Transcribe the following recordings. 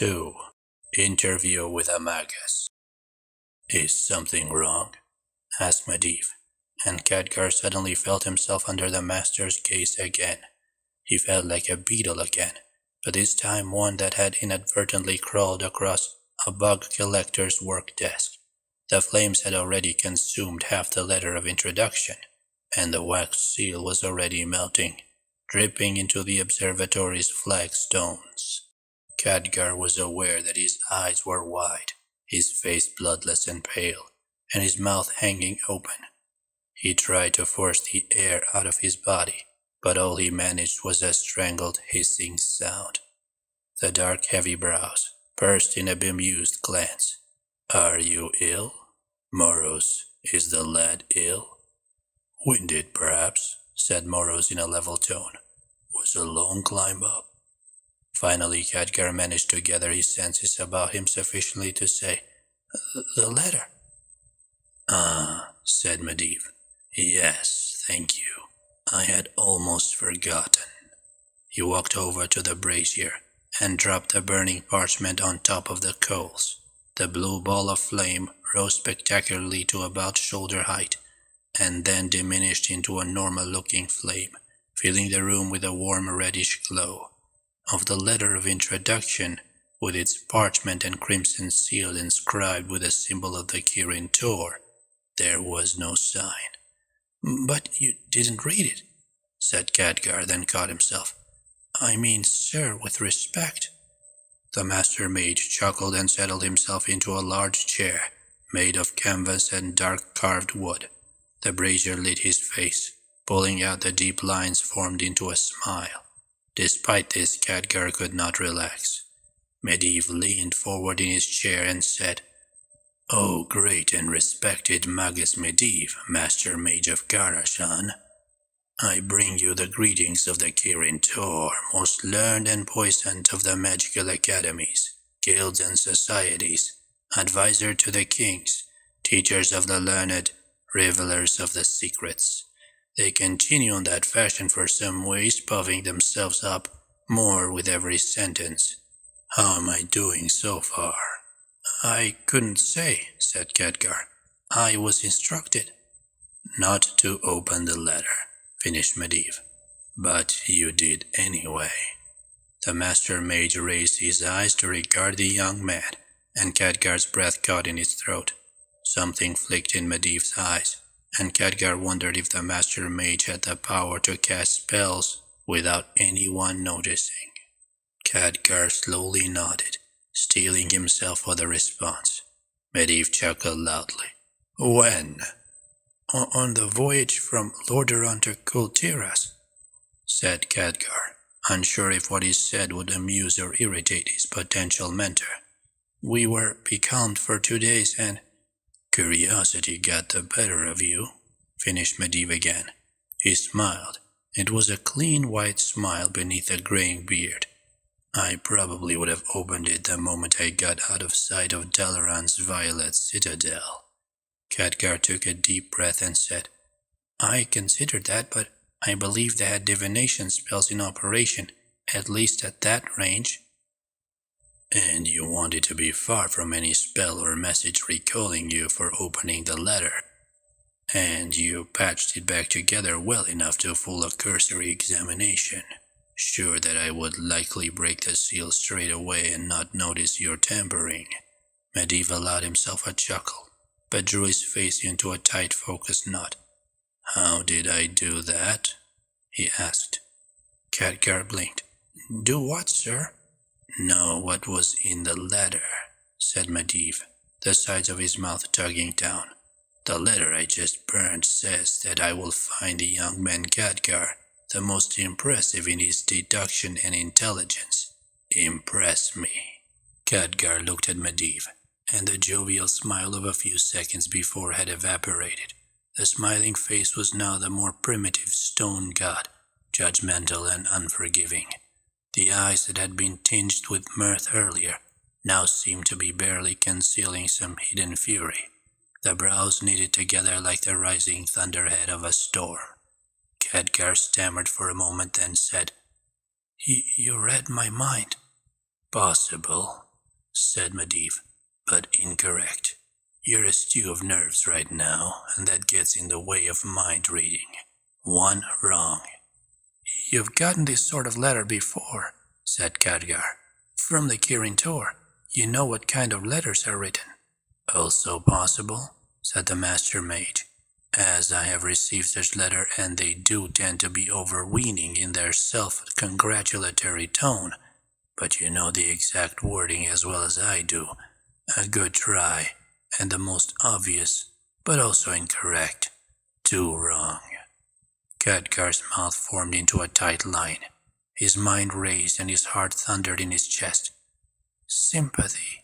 2. Interview with a Magus. Is something wrong? Asked Medivh, and Khadgar suddenly felt himself under the master's gaze again. He felt like a beetle again, but this time one that had inadvertently crawled across a bug collector's work desk. The flames had already consumed half the letter of introduction, and the wax seal was already melting, dripping into the observatory's flagstones. Khadgar was aware that his eyes were wide, his face bloodless and pale, and his mouth hanging open. He tried to force the air out of his body, but all he managed was a strangled hissing sound. The dark heavy brows pursed in a bemused glance. Are you ill? Moros, is the lad ill? Winded, perhaps, said Moros in a level tone. Was a long climb up. Finally, Khadgar managed to gather his senses about him sufficiently to say, The letter. Ah, said Medivh. Yes, thank you. I had almost forgotten. He walked over to the brazier and dropped the burning parchment on top of the coals. The blue ball of flame rose spectacularly to about shoulder height, and then diminished into a normal-looking flame, filling the room with a warm reddish glow. Of the letter of introduction, with its parchment and crimson seal inscribed with the symbol of the Kirin Tor, there was no sign. But you didn't read it, said Khadgar, then caught himself. I mean, sir, with respect. The master mage chuckled and settled himself into a large chair, made of canvas and dark carved wood. The brazier lit his face, pulling out the deep lines formed into a smile. Despite this, Khadgar could not relax. Medivh leaned forward in his chair and said, O great and respected Magus Medivh, Master Mage of Karashan, I bring you the greetings of the Kirin Tor, most learned and puissant of the magical academies, guilds and societies, advisor to the kings, teachers of the learned, revelers of the secrets. They continue in that fashion for some ways, puffing themselves up more with every sentence. How am I doing so far? I couldn't say, said Khadgar. I was instructed. Not to open the letter, finished Medivh. But you did anyway. The master mage raised his eyes to regard the young man, and Khadgar's breath caught in his throat. Something flicked in Medivh's eyes, and Khadgar wondered if the master mage had the power to cast spells without anyone noticing. Khadgar slowly nodded, steeling himself for the response. Medivh chuckled loudly. When? On the voyage from Lordaeron to Kultiras, said Khadgar, unsure if what he said would amuse or irritate his potential mentor. We were becalmed for 2 days and curiosity got the better of you, finished Medivh again. He smiled. It was a clean white smile beneath a graying beard. I probably would have opened it the moment I got out of sight of Dalaran's violet citadel. Khadgar took a deep breath and said, I considered that, but I believe they had divination spells in operation, at least at that range. And you wanted to be far from any spell or message recalling you for opening the letter. And you patched it back together well enough to fool a cursory examination, sure that I would likely break the seal straight away and not notice your tampering. Medivh allowed himself a chuckle, but drew his face into a tight focused knot. How did I do that? He asked. Khadgar blinked. Do what, sir? No, what was in the letter, said Medivh, the sides of his mouth tugging down. The letter I just burned says that I will find the young man Khadgar the most impressive in his deduction and intelligence. Impress me. Khadgar looked at Medivh, and the jovial smile of a few seconds before had evaporated. The smiling face was now the more primitive stone god, judgmental and unforgiving. The eyes that had been tinged with mirth earlier now seemed to be barely concealing some hidden fury. The brows knitted together like the rising thunderhead of a storm. Khadgar stammered for a moment, then said, You read my mind. Possible, said Medivh, but incorrect. You're a stew of nerves right now, and that gets in the way of mind reading. One wrong. You've gotten this sort of letter before, said Khadgar. From the Kirin Tor. You know what kind of letters are written. Also possible, said the Master Mage, as I have received such letter and they do tend to be overweening in their self-congratulatory tone, but you know the exact wording as well as I do. A good try, and the most obvious, but also incorrect. Too wrong. Khadgar's mouth formed into a tight line. His mind raced and his heart thundered in his chest. Sympathy,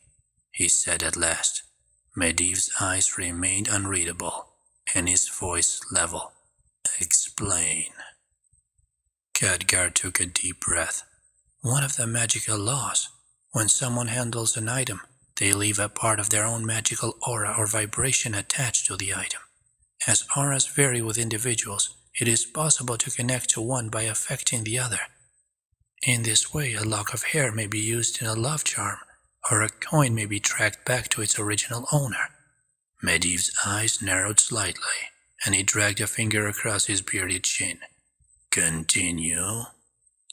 he said at last. Medivh's eyes remained unreadable, and his voice level. Explain. Khadgar took a deep breath. One of the magical laws. When someone handles an item, they leave a part of their own magical aura or vibration attached to the item. As auras vary with individuals, it is possible to connect to one by affecting the other. In this way, a lock of hair may be used in a love charm, or a coin may be tracked back to its original owner. Medivh's eyes narrowed slightly, and he dragged a finger across his bearded chin. Continue.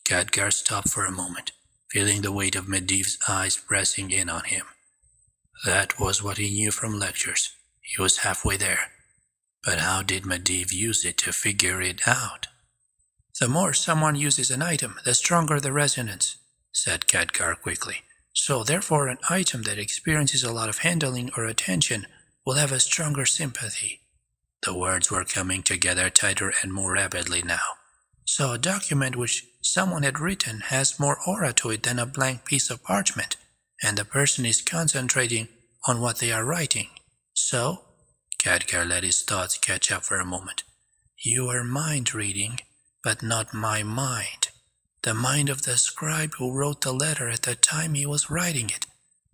Khadgar stopped for a moment, feeling the weight of Medivh's eyes pressing in on him. That was what he knew from lectures. He was halfway there. But how did Medivh use it to figure it out? The more someone uses an item, the stronger the resonance, said Khadgar quickly. So therefore an item that experiences a lot of handling or attention will have a stronger sympathy. The words were coming together tighter and more rapidly now. So a document which someone had written has more aura to it than a blank piece of parchment, and the person is concentrating on what they are writing. So, Khadgar let his thoughts catch up for a moment. You are mind-reading, but not my mind. The mind of the scribe who wrote the letter at the time he was writing it.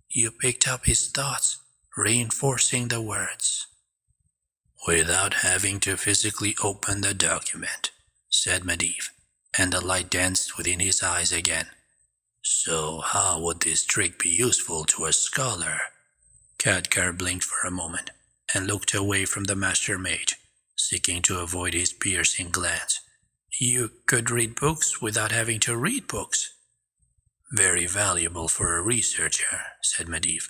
You picked up his thoughts, reinforcing the words. Without having to physically open the document, said Medivh, and the light danced within his eyes again. So how would this trick be useful to a scholar? Khadgar blinked for a moment, and looked away from the Master Mage, seeking to avoid his piercing glance. You could read books without having to read books. Very valuable for a researcher, said Medivh.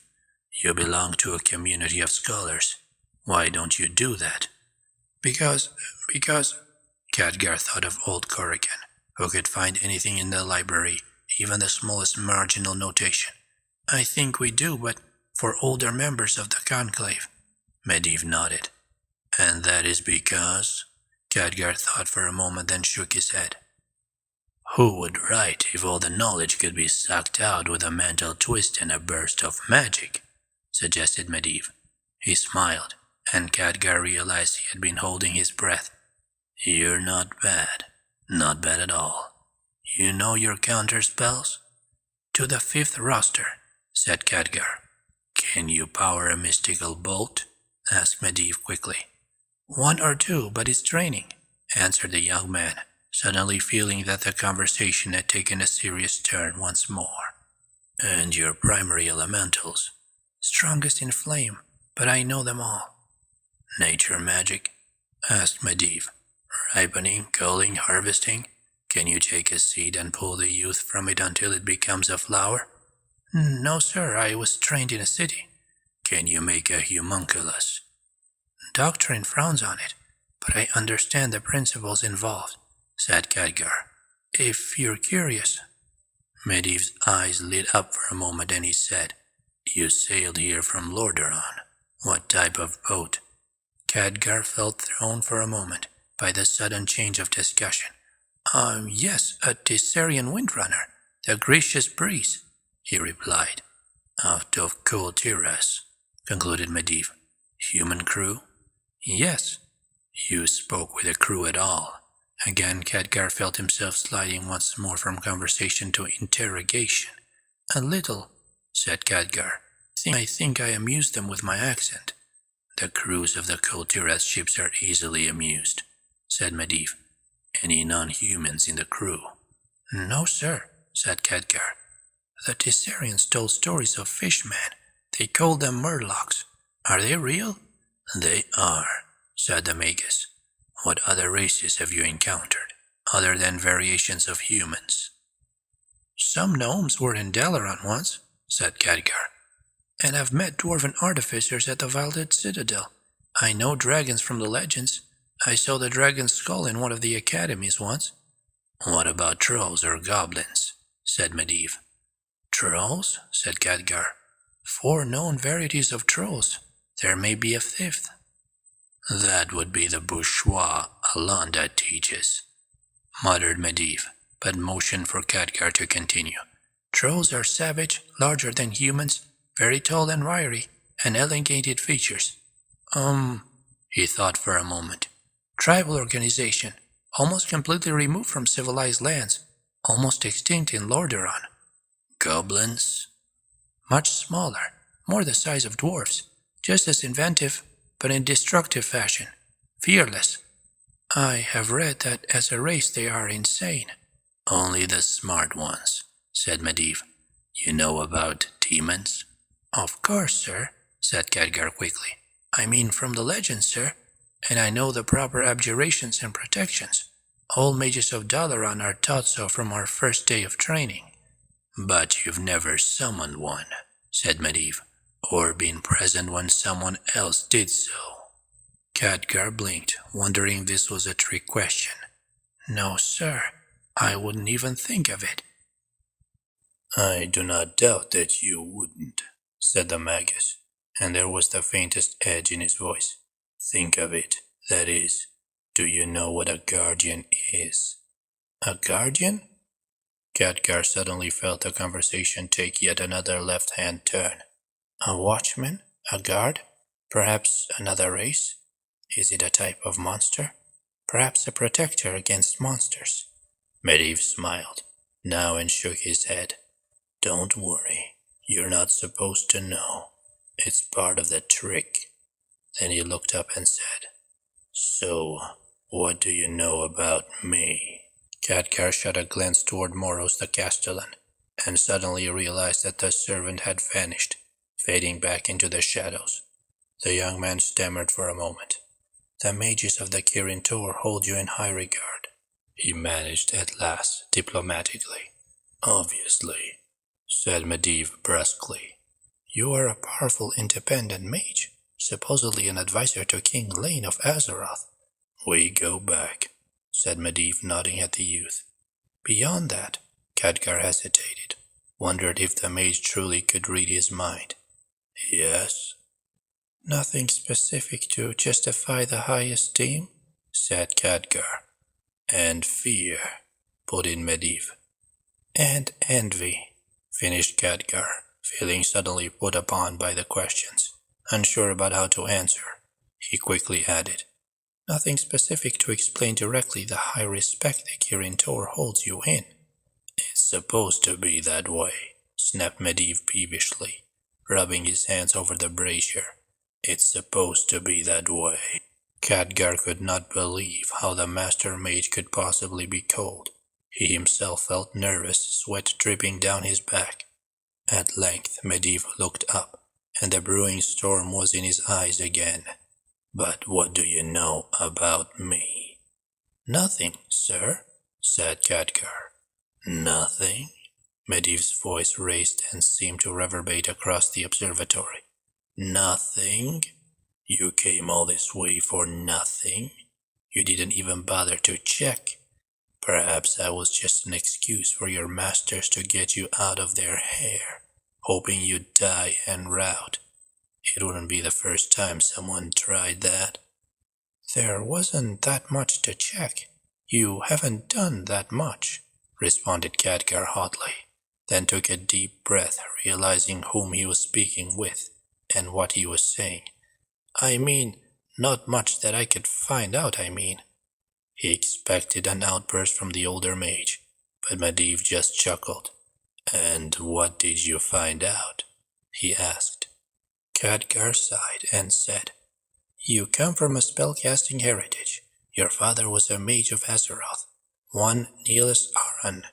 You belong to a community of scholars. Why don't you do that? Because, Khadgar thought of old Corrigan, who could find anything in the library, even the smallest marginal notation. I think we do, but for older members of the Conclave. Medivh nodded. And that is because? Khadgar thought for a moment, then shook his head. Who would write if all the knowledge could be sucked out with a mental twist and a burst of magic? Suggested Medivh. He smiled, and Khadgar realized he had been holding his breath. You're not bad. Not bad at all. You know your counter spells? To the 5th roster, said Khadgar. Can you power a mystical bolt? Asked Medivh quickly. 1 or 2, but it's training, answered the young man, suddenly feeling that the conversation had taken a serious turn once more. And your primary elementals? Strongest in flame, but I know them all. Nature magic? Asked Medivh. Ripening, culling, harvesting? Can you take a seed and pull the youth from it until it becomes a flower? No, sir, I was trained in a city. Can you make a homunculus? Doctrine frowns on it, but I understand the principles involved, said Khadgar. If you're curious. Medivh's eyes lit up for a moment and he said, You sailed here from Lordaeron. What type of boat? Khadgar felt thrown for a moment by the sudden change of discussion. Yes, a Tessarian windrunner, the gracious breeze, he replied. Out of Kultiras, concluded Medivh. Human crew? Yes. You spoke with a crew at all. Again, Khadgar felt himself sliding once more from conversation to interrogation. A little, said Khadgar. I think I amused them with my accent. The crews of the Kultiras ships are easily amused, said Medivh. Any non-humans in the crew? No, sir, said Khadgar. The Tessarians told stories of fishmen. They called them murlocs. Are they real? They are, said the magus. What other races have you encountered, other than variations of humans? Some gnomes were in Dalaran once, said Khadgar, and I've met dwarven artificers at the Valded Citadel. I know dragons from the legends. I saw the dragon's skull in one of the academies once. What about trolls or goblins? Said Medivh. Trolls? Said Khadgar. 4 known varieties of trolls. There may be a 5th. That would be the bourgeois Alanda teaches, muttered Medivh, but motioned for Khadgar to continue. Trolls are savage, larger than humans, very tall and wiry, and elongated features. He thought for a moment. Tribal organization, almost completely removed from civilized lands, almost extinct in Lordaeron. Goblins? Much smaller, more the size of dwarfs, just as inventive, but in destructive fashion, fearless. I have read that as a race they are insane. Only the smart ones, said Medivh. You know about demons? Of course, sir, said Khadgar quickly. I mean from the legends, sir, and I know the proper abjurations and protections. All mages of Dalaran are taught so from our first day of training. But you've never summoned one, said Medivh, or been present when someone else did so. Khadgar blinked, wondering if this was a trick question. No, sir, I wouldn't even think of it. I do not doubt that you wouldn't, said the magus, and there was the faintest edge in his voice. Think of it, that is, do you know what a guardian is? A guardian? Khadgar suddenly felt the conversation take yet another left-hand turn. A watchman? A guard? Perhaps another race? Is it a type of monster? Perhaps a protector against monsters? Medivh smiled, now and shook his head. Don't worry, you're not supposed to know. It's part of the trick. Then he looked up and said, So, what do you know about me? Khadgar shot a glance toward Moros the Castellan, and suddenly realized that the servant had vanished, fading back into the shadows. The young man stammered for a moment. The mages of the Kirin Tor hold you in high regard, he managed at last, diplomatically. Obviously, said Medivh brusquely. You are a powerful independent mage, supposedly an advisor to King Lane of Azeroth. We go back, said Medivh, nodding at the youth. Beyond that, Khadgar hesitated, wondered if the mage truly could read his mind. Yes? Nothing specific to justify the high esteem, said Khadgar. And fear, put in Medivh. And envy, finished Khadgar, feeling suddenly put upon by the questions, unsure about how to answer. He quickly added, Nothing specific to explain directly the high respect the Kirin Tor holds you in. It's supposed to be that way, snapped Medivh peevishly, rubbing his hands over the brazier. It's supposed to be that way. Khadgar could not believe how the master mage could possibly be cold. He himself felt nervous, sweat dripping down his back. At length Medivh looked up, and the brewing storm was in his eyes again. But what do you know about me? Nothing, sir, said Khadgar. Nothing? Medivh's voice raised and seemed to reverberate across the observatory. Nothing? You came all this way for nothing? You didn't even bother to check. Perhaps I was just an excuse for your masters to get you out of their hair, hoping you'd die en route. It wouldn't be the first time someone tried that. There wasn't that much to check. You haven't done that much, responded Khadgar hotly, then took a deep breath, realizing whom he was speaking with and what he was saying. I mean, not much that I could find out, He expected an outburst from the older mage, but Medivh just chuckled. And what did you find out? He asked. Khadgar sighed and said, You come from a spellcasting heritage. Your father was a mage of Azeroth, one Neelis Aran.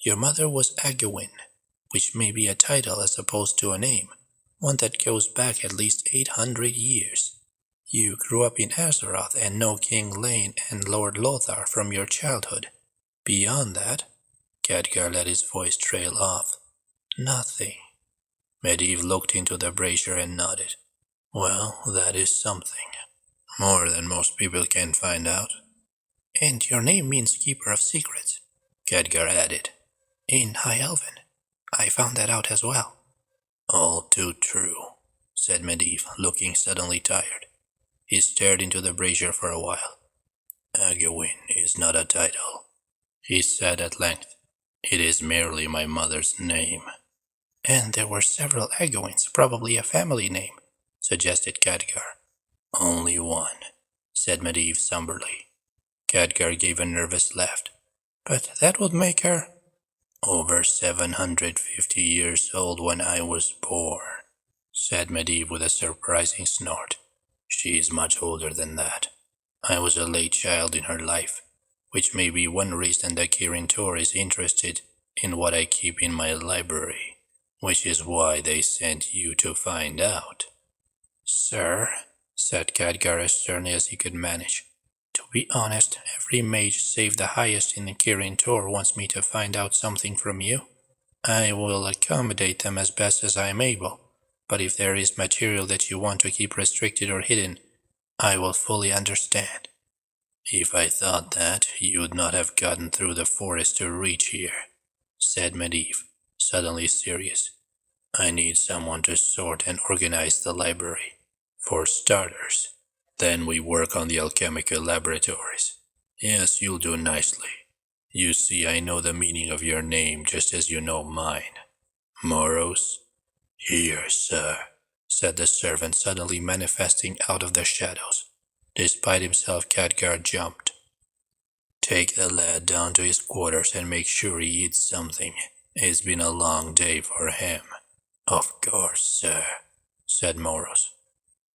Your mother was Agawin, which may be a title as opposed to a name, one that goes back at least 800 years. You grew up in Azeroth and know King Lane and Lord Lothar from your childhood. Beyond that, Khadgar let his voice trail off. Nothing. Medivh looked into the brazier and nodded. Well, that is something. More than most people can find out. And your name means Keeper of Secrets, Khadgar added. In High Elven. I found that out as well. All too true, said Medivh, looking suddenly tired. He stared into the brazier for a while. Agawin is not a title, he said at length. It is merely my mother's name. And there were several Agawins, probably a family name, suggested Khadgar. Only one, said Medivh somberly. Khadgar gave a nervous laugh. But that would make her over 750 years old when I was born, said Medivh with a surprising snort. She is much older than that. I was a late child in her life, which may be one reason that Kirin Tor is interested in what I keep in my library, which is why they sent you to find out. Sir, said Khadgar as sternly as he could manage, to be honest, every mage save the highest in the Kirin Tor wants me to find out something from you. I will accommodate them as best as I am able, but if there is material that you want to keep restricted or hidden, I will fully understand. If I thought that, you would not have gotten through the forest to reach here, said Medivh, suddenly serious. I need someone to sort and organize the library, for starters. Then we work on the alchemical laboratories. Yes, you'll do nicely. You see, I know the meaning of your name just as you know mine. Moros? Here, sir, said the servant, suddenly manifesting out of the shadows. Despite himself, Khadgar jumped. Take the lad down to his quarters and make sure he eats something. It's been a long day for him. Of course, sir, said Moros.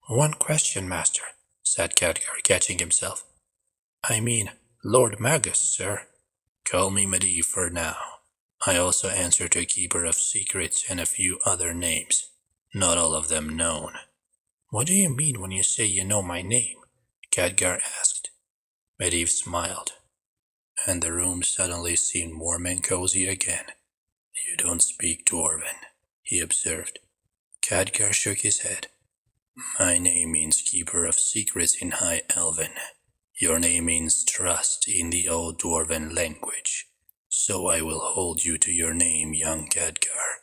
One question, master, said Khadgar, catching himself. I mean, Lord Magus, sir. Call me Medivh for now. I also answer to Keeper of Secrets and a few other names, not all of them known. What do you mean when you say you know my name? Khadgar asked. Medivh smiled, and the room suddenly seemed warm and cozy again. You don't speak Dwarven, he observed. Khadgar shook his head. My name means Keeper of Secrets in High Elven. Your name means trust in the Old Dwarven language. So I will hold you to your name, young Khadgar.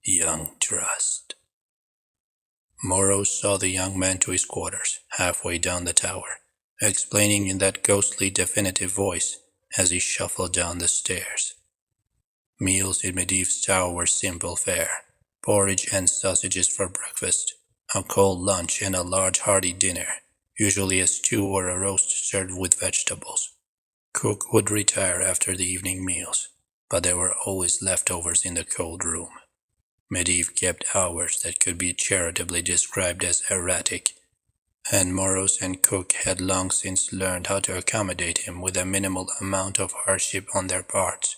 Young Trust. Moros saw the young man to his quarters, halfway down the tower, explaining in that ghostly definitive voice as he shuffled down the stairs. Meals in Medivh's tower were simple fare, porridge and sausages for breakfast, a cold lunch and a large hearty dinner, usually a stew or a roast served with vegetables. Cook would retire after the evening meals, but there were always leftovers in the cold room. Medivh kept hours that could be charitably described as erratic, and Moros and Cook had long since learned how to accommodate him with a minimal amount of hardship on their parts.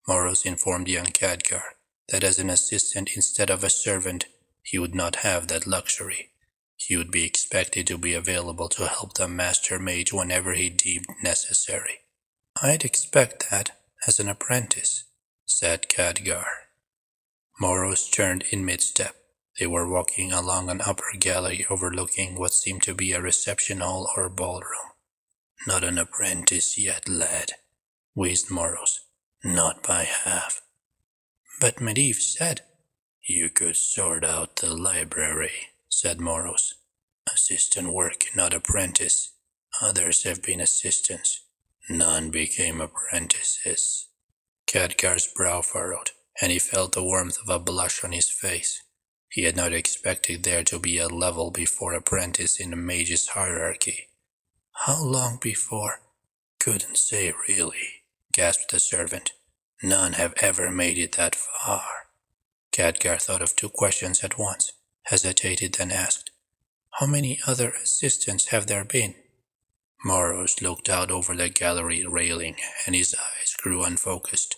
Moros informed young Khadgar that as an assistant instead of a servant, he would not have that luxury. He would be expected to be available to help the master mage whenever he deemed necessary. I'd expect that as an apprentice, said Khadgar. Moros turned in mid-step. They were walking along an upper gallery overlooking what seemed to be a reception hall or ballroom. Not an apprentice yet, lad, wheezed Moros. Not by half. But Medivh said, You could sort out the library, said Moros. Assistant work, not apprentice. Others have been assistants. None became apprentices. Khadgar's brow furrowed, and he felt the warmth of a blush on his face. He had not expected there to be a level before apprentice in the mage's hierarchy. How long before? Couldn't say really, gasped the servant. None have ever made it that far. Khadgar thought of two questions at once, hesitated, then asked, How many other assistants have there been? Moros looked out over the gallery railing, and his eyes grew unfocused.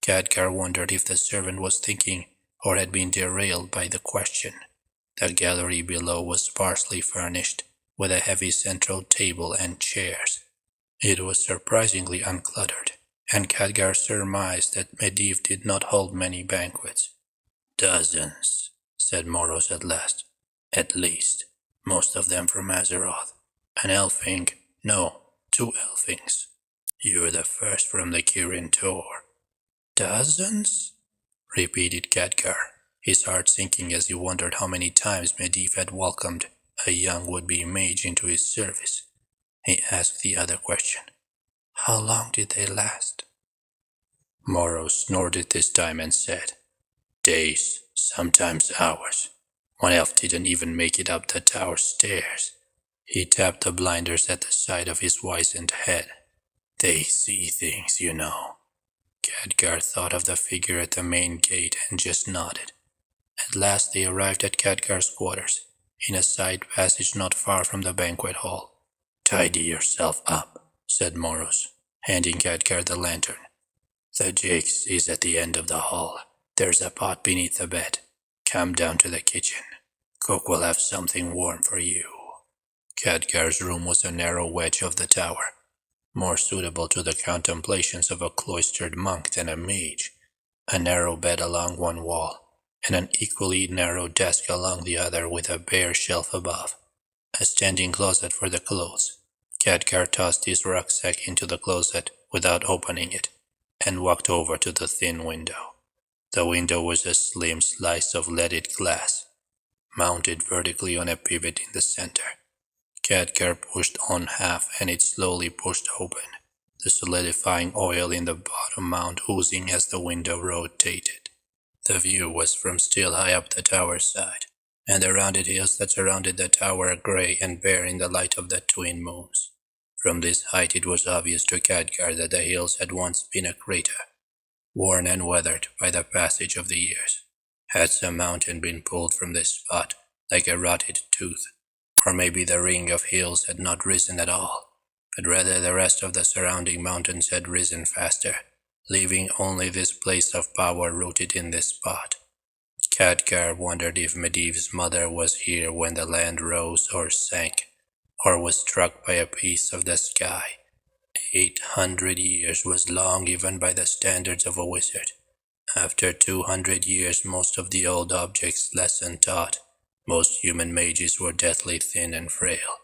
Khadgar wondered if the servant was thinking or had been derailed by the question. The gallery below was sparsely furnished, with a heavy central table and chairs. It was surprisingly uncluttered, and Khadgar surmised that Medivh did not hold many banquets. "Dozens," said Moros at last. "At least. Most of them from Azeroth. An elfing, no, 2 elfings. You're the first from the Kirin Tor." "Dozens?" repeated Khadgar, his heart sinking as he wondered how many times Medivh had welcomed a young would-be mage into his service. He asked the other question. "How long did they last?" Moros snorted this time and said, "Days, sometimes hours. One elf didn't even make it up the tower stairs." He tapped the blinders at the side of his wizened head. "They see things, you know." Khadgar thought of the figure at the main gate and just nodded. At last they arrived at Khadgar's quarters, in a side passage not far from the banquet hall. "Tidy yourself up," said Moros, handing Khadgar the lantern. "The Jake's is at the end of the hall. There's a pot beneath the bed. Come down to the kitchen. Cook will have something warm for you." Khadgar's room was a narrow wedge of the tower, more suitable to the contemplations of a cloistered monk than a mage. A narrow bed along one wall, and an equally narrow desk along the other with a bare shelf above. A standing closet for the clothes. Khadgar tossed his rucksack into the closet without opening it, and walked over to the thin window. The window was a slim slice of leaded glass, mounted vertically on a pivot in the center. Khadgar pushed on half and it slowly pushed open, the solidifying oil in the bottom mount oozing as the window rotated. The view was from still high up the tower side, and the rounded hills that surrounded the tower gray and bare in the light of the twin moons. From this height it was obvious to Khadgar that the hills had once been a crater, worn and weathered by the passage of the years. Had some mountain been pulled from this spot like a rotted tooth? Or maybe the ring of hills had not risen at all, but rather the rest of the surrounding mountains had risen faster, leaving only this place of power rooted in this spot. Khadgar wondered if Medivh's mother was here when the land rose or sank, or was struck by a piece of the sky. 800 years was long even by the standards of a wizard. After 200 years, most of the old objects' lesson taught. Most human mages were deathly thin and frail.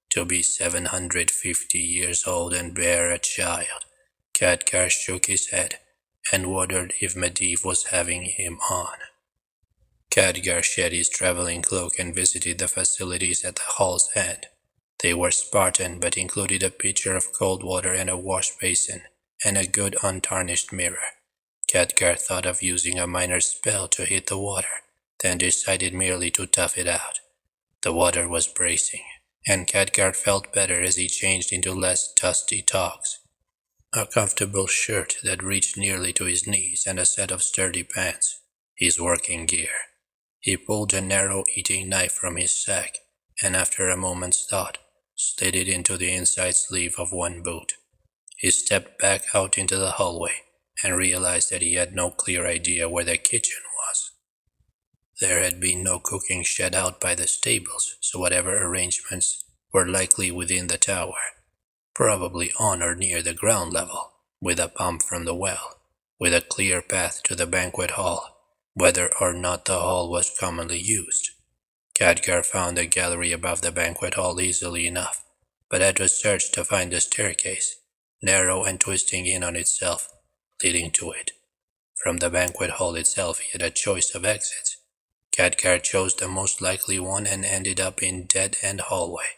To be 750 years old and bear a child. Khadgar shook his head and wondered if Medivh was having him on. Khadgar shed his traveling cloak and visited the facilities at the hall's end. They were Spartan, but included a pitcher of cold water and a wash basin, and a good untarnished mirror. Khadgar thought of using a minor spell to hit the water, then decided merely to tough it out. The water was bracing, and Khadgar felt better as he changed into less dusty togs. A comfortable shirt that reached nearly to his knees and a set of sturdy pants, his working gear. He pulled a narrow eating knife from his sack, and after a moment's thought, slid it into the inside sleeve of one boot. He stepped back out into the hallway and realized that he had no clear idea where the kitchen was. There had been no cooking shed out by the stables, so whatever arrangements were likely within the tower, probably on or near the ground level, with a pump from the well, with a clear path to the banquet hall, whether or not the hall was commonly used. Khadgar found the gallery above the banquet hall easily enough, but had to search to find the staircase, narrow and twisting in on itself, leading to it. From the banquet hall itself he had a choice of exits. Khadgar chose the most likely one and ended up in dead-end hallway,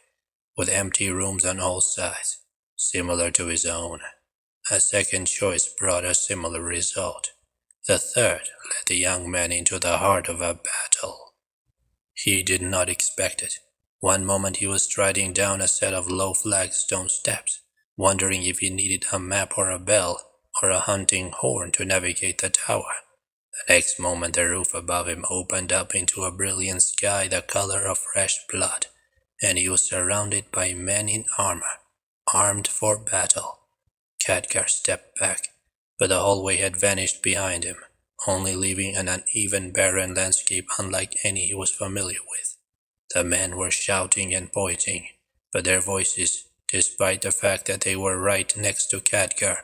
with empty rooms on all sides, similar to his own. A second choice brought a similar result. The third led the young man into the heart of a battle. He did not expect it. One moment he was striding down a set of low flagstone steps, wondering if he needed a map or a bell or a hunting horn to navigate the tower. The next moment the roof above him opened up into a brilliant sky the color of fresh blood, and he was surrounded by men in armor, armed for battle. Khadgar stepped back, but the hallway had vanished behind him. only leaving an uneven, barren landscape unlike any he was familiar with. The men were shouting and pointing, but their voices, despite the fact that they were right next to Khadgar,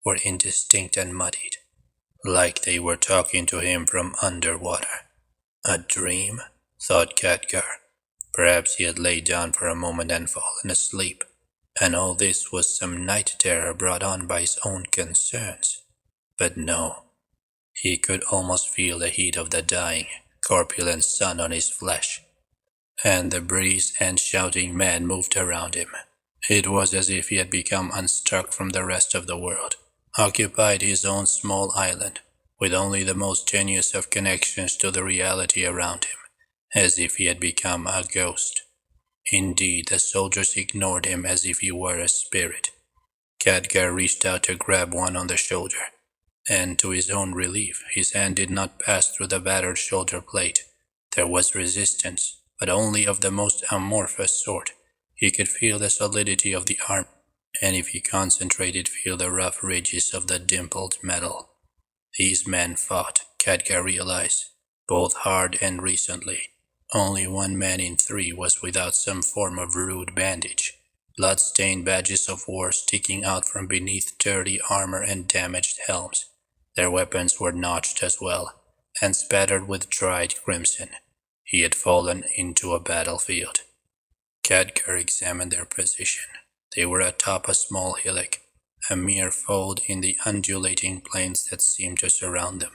were indistinct and muddied, like they were talking to him from underwater. A dream? Thought Khadgar. Perhaps he had laid down for a moment and fallen asleep, and all this was some night terror brought on by his own concerns. But no, he could almost feel the heat of the dying, corpulent sun on his flesh, and the breeze and shouting men moved around him. It was as if he had become unstruck from the rest of the world, occupied his own small island, with only the most tenuous of connections to the reality around him, as if he had become a ghost. Indeed, the soldiers ignored him as if he were a spirit. Khadgar reached out to grab one on the shoulder, and to his own relief, his hand did not pass through the battered shoulder plate. There was resistance, but only of the most amorphous sort. He could feel the solidity of the arm, and if he concentrated, feel the rough ridges of the dimpled metal. These men fought, Khadgar realized, both hard and recently. Only one man in three was without some form of rude bandage, blood-stained badges of war sticking out from beneath dirty armor and damaged helms. Their weapons were notched as well, and spattered with dried crimson. He had fallen into a battlefield. Khadgar examined their position. They were atop a small hillock, a mere fold in the undulating plains that seemed to surround them.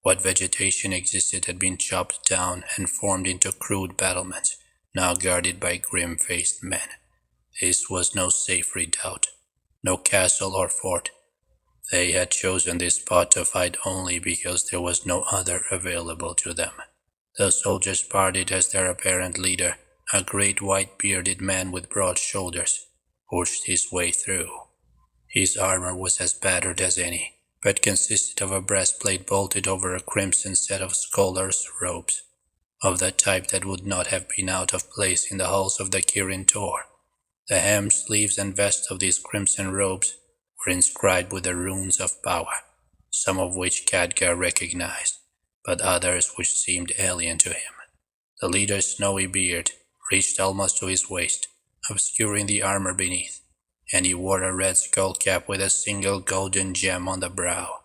What vegetation existed had been chopped down and formed into crude battlements, now guarded by grim-faced men. This was no safe redoubt, no castle or fort. They had chosen this spot to fight only because there was no other available to them. The soldiers parted as their apparent leader, a great white-bearded man with broad shoulders, pushed his way through. His armor was as battered as any, but consisted of a breastplate bolted over a crimson set of scholar's robes, of the type that would not have been out of place in the halls of the Kirin Tor. The hem, sleeves, and vest of these crimson robes were inscribed with the runes of power, some of which Khadgar recognized, but others which seemed alien to him. The leader's snowy beard reached almost to his waist, obscuring the armor beneath, and he wore a red skull cap with a single golden gem on the brow.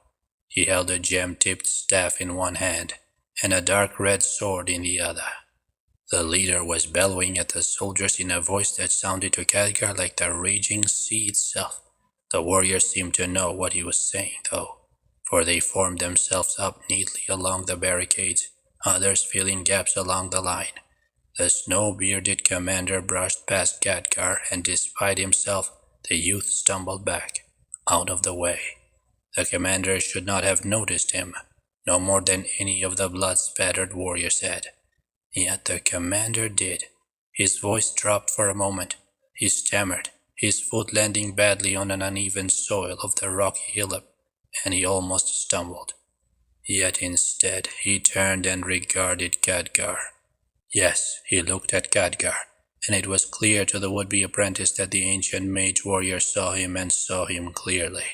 He held a gem-tipped staff in one hand, and a dark red sword in the other. The leader was bellowing at the soldiers in a voice that sounded to Khadgar like the raging sea itself. The warriors seemed to know what he was saying, though, for they formed themselves up neatly along the barricades, others filling gaps along the line. The snow-bearded commander brushed past Khadgar, and despite himself, the youth stumbled back, out of the way. The commander should not have noticed him, no more than any of the blood-spattered warriors had. Yet the commander did. His voice dropped for a moment. He stammered, his foot landing badly on an uneven soil of the rocky hillock, and he almost stumbled. Yet instead he turned and regarded Khadgar. Yes, he looked at Khadgar, and it was clear to the would-be apprentice that the ancient mage warrior saw him and saw him clearly.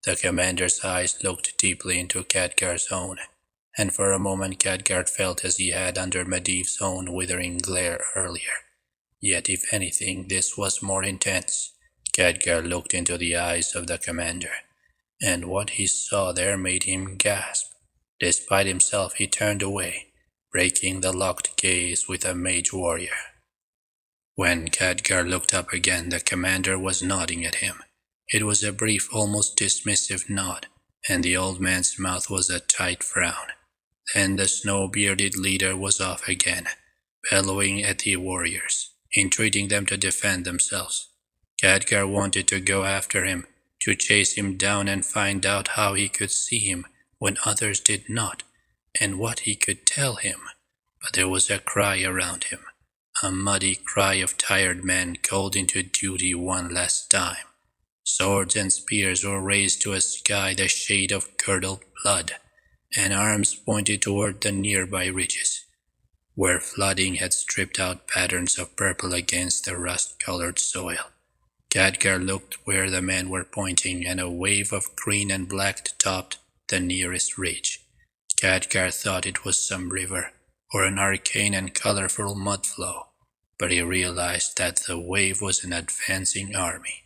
The commander's eyes looked deeply into Khadgar's own, and for a moment Khadgar felt as he had under Medivh's own withering glare earlier. Yet if anything, this was more intense. Khadgar looked into the eyes of the commander, and what he saw there made him gasp. Despite himself, he turned away, breaking the locked gaze with a mage warrior. When Khadgar looked up again, the commander was nodding at him. It was a brief, almost dismissive nod, and the old man's mouth was a tight frown. Then the snow-bearded leader was off again, bellowing at the warriors, entreating them to defend themselves. Khadgar wanted to go after him, to chase him down and find out how he could see him when others did not, and what he could tell him. But there was a cry around him, a muddy cry of tired men called into duty one last time. Swords and spears were raised to a sky the shade of curdled blood, and arms pointed toward the nearby ridges, where flooding had stripped out patterns of purple against the rust-colored soil. Khadgar looked where the men were pointing, and a wave of green and black topped the nearest ridge. Khadgar thought it was some river or an arcane and colorful mud flow, but he realized that the wave was an advancing army.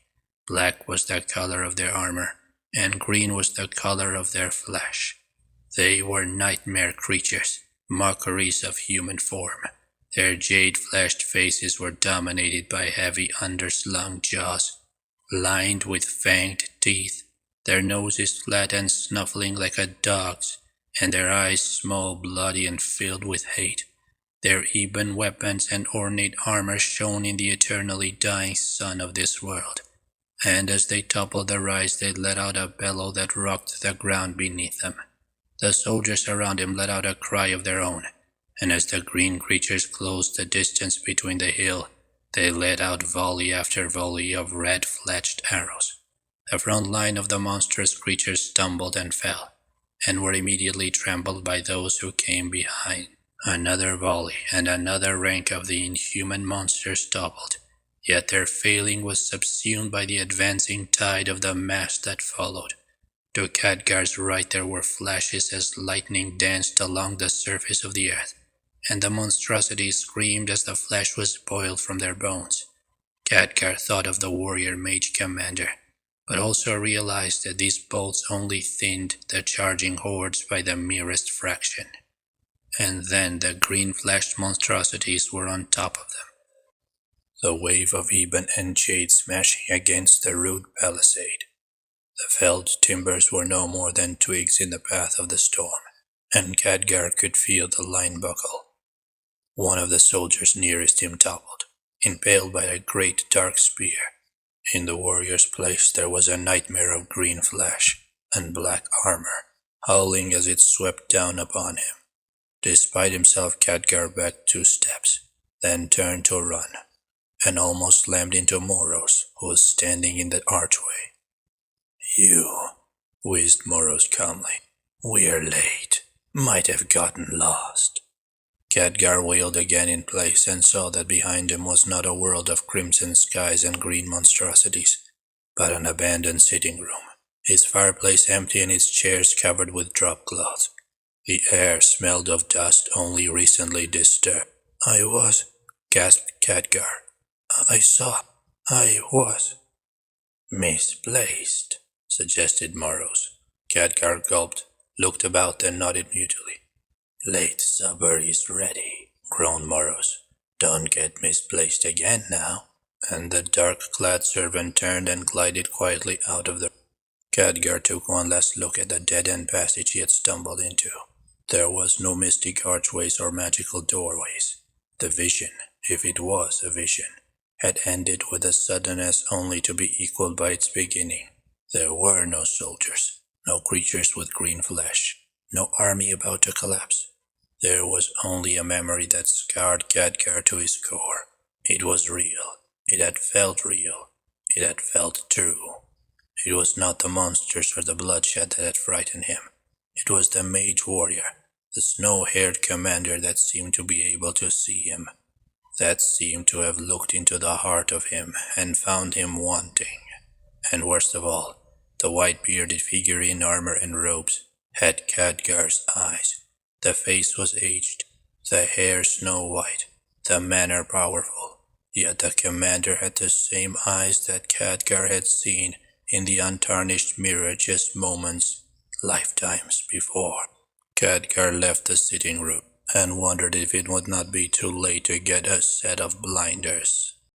Black was the color of their armor, and green was the color of their flesh. They were nightmare creatures, mockeries of human form. Their jade-fleshed faces were dominated by heavy underslung jaws, lined with fanged teeth, their noses flat and snuffling like a dog's, and their eyes small, bloody, and filled with hate. Their ebon weapons and ornate armor shone in the eternally dying sun of this world, and as they toppled the rise they let out a bellow that rocked the ground beneath them. The soldiers around him let out a cry of their own, and as the green creatures closed the distance between the hill, they let out volley after volley of red-fletched arrows. The front line of the monstrous creatures stumbled and fell, and were immediately trampled by those who came behind. Another volley and another rank of the inhuman monsters toppled, yet their failing was subsumed by the advancing tide of the mass that followed. To Khadgar's right there were flashes as lightning danced along the surface of the earth, and the monstrosities screamed as the flesh was boiled from their bones. Khadgar thought of the warrior mage commander, but also realized that these bolts only thinned the charging hordes by the merest fraction. And then the green-fleshed monstrosities were on top of them. The wave of ebon and jade smashing against the rude palisade. The felled timbers were no more than twigs in the path of the storm, and Khadgar could feel the line buckle. One of the soldiers nearest him toppled, impaled by a great dark spear. In the warrior's place there was a nightmare of green flesh and black armor, howling as it swept down upon him. Despite himself, Khadgar backed 2 steps, then turned to run, and almost slammed into Moros, who was standing in the archway. "You," wheezed Moros calmly. "We're late. Might have gotten lost." Khadgar wheeled again in place and saw that behind him was not a world of crimson skies and green monstrosities, but an abandoned sitting room, its fireplace empty and its chairs covered with drop cloths. The air smelled of dust only recently disturbed. "I was," gasped Khadgar. I was." "Misplaced," suggested Moros. Khadgar gulped, looked about, and nodded mutely. "Late supper is ready," groaned Moros. "Don't get misplaced again now." And the dark-clad servant turned and glided quietly out of the room. Khadgar took one last look at the dead-end passage he had stumbled into. There was no mystic archways or magical doorways. The vision, if it was a vision, had ended with a suddenness only to be equaled by its beginning. There were no soldiers, no creatures with green flesh, no army about to collapse. There was only a memory that scarred Khadgar to his core. It was real. It had felt real. It had felt true. It was not the monsters or the bloodshed that had frightened him. It was the mage warrior, the snow-haired commander that seemed to be able to see him, that seemed to have looked into the heart of him and found him wanting. And worst of all, the white-bearded figure in armor and robes had Khadgar's eyes. The face was aged, the hair snow-white, the manner powerful, yet the commander had the same eyes that Khadgar had seen in the untarnished mirror just moments, lifetimes before. Khadgar left the sitting room and wondered if it would not be too late to get a set of blinders.